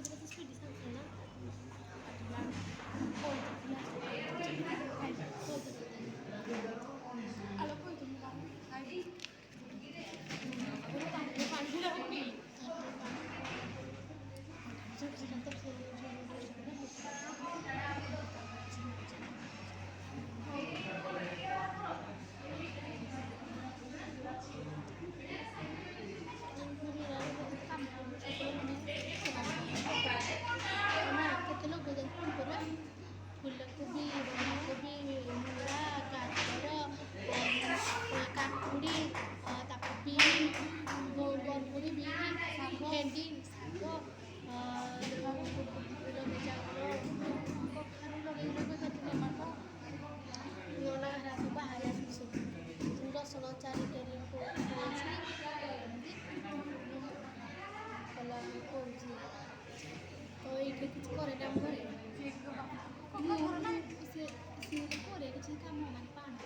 Kudret speed sana. Kalau kau itu muka, hai, aku pakai lagi. Jadi nanti କେତେ ଲୋକ ଯାଇଥିଲେ ପରା ଫୁଲକୋବି ବନ୍ଧାକୋବି ମୂଳା ଗାଜର କାକୁଡ଼ି ତାପରେ ବିନ୍ ବରବୋଡ଼ି ବିନ୍ ଭେଣ୍ଡି ଶାଗ କଖାରୁ ଲଗେଇକି ଟମାଟୋ ନନା ସବୁ ବାହାରେ ଆସିଛି ରସୁଣ 4 ଟେରି ପକାଉଛି କଲା କରୁଛି ତ ଏଇଠି କିଛି କରେନି ଆମ ଘରେ ସେ କରେ କିଛି କାମ ମାନେ ପାଣି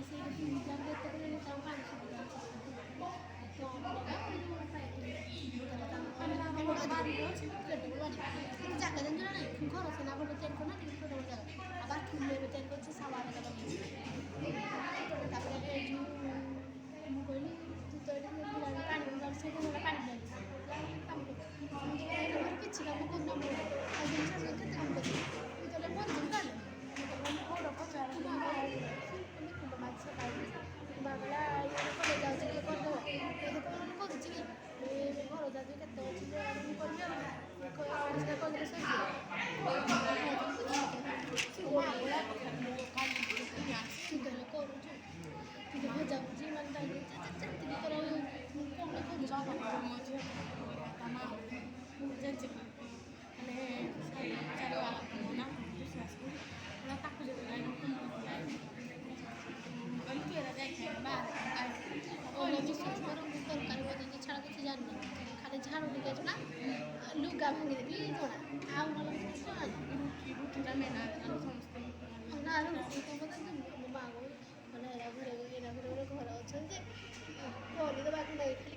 ସେଇଠି ଯେତେବେଳେ ତାର ପାଣି ସୁବିଧା ଅଛି ଜାଗା ଜାଣିଛ ନା ନାହିଁ ଘର ସିନା ଭଲ ତିଆରି କରୁନାହାନ୍ତି ଛୋଟ ବଡ଼ ଜାଗା ଆଉ ବାଥରୁମ୍ ଏବେ ତିଆରି କରୁଛି ସାୱାର ଲଗେଇଛି ତାପରେ ଏଇ ଯେଉଁ ମୁଁ କହିଲି ତୁ ତ ଏଠି ପାଣି ସେଇଠି ପାଣି କିଛି କାମ କରୁନା ମୁଁ ଆଉ ଜିନିଷ କେତେ କାମ କରିବି ତୁ ତାହେଲେ ମରିଯିବୁ ତାହେଲେ ବଡ଼ ପଚାର କୁଣ୍ଡ ମାଛ ଖାଇବି ବାଗଲା ଇଏ କଲେ ଯାଉଛି କିଏ କରିଦେବ ଏବେ କ'ଣ କରୁଛି କି ଘର ଯାଉଛି କେତେ ଅଛି ଯେ ମୁଁ କରିବି ଆଉ ସେଟା କଲେ ସରିଯିବ ହେଲେ କରୁଛୁ ଟିକେ ଭଜା ଭୁଜି ମାନେ ଯେତିକି କର କ'ଣ କରୁଛୁ ତା ମା ଜାଣିଛି ମାନେ ତାକୁ ଯଦି ବିଶ୍ୱାସ କର ମୁଁ ତରକାରୀ ବନେଇକି ଛାଡ଼ କିଛି ଜାଣିନି ଖାଲି ଝାଡ଼ୁ ଟିକେ ନା ଲୁଗା ଭାଙ୍ଗିଦେବି ଜଣା ଆଉ ନହେଲେ କିଛି ଜଣା ରୁଟିଟା ମେନା ସମସ୍ତେ ନା ରୁଟି କ'ଣ ମୋ ମା ମାନେ ଏରା ଘରେ ଘର ଅଛନ୍ତି କରିଦେବାକୁ ନାହିଁ ଖାଲି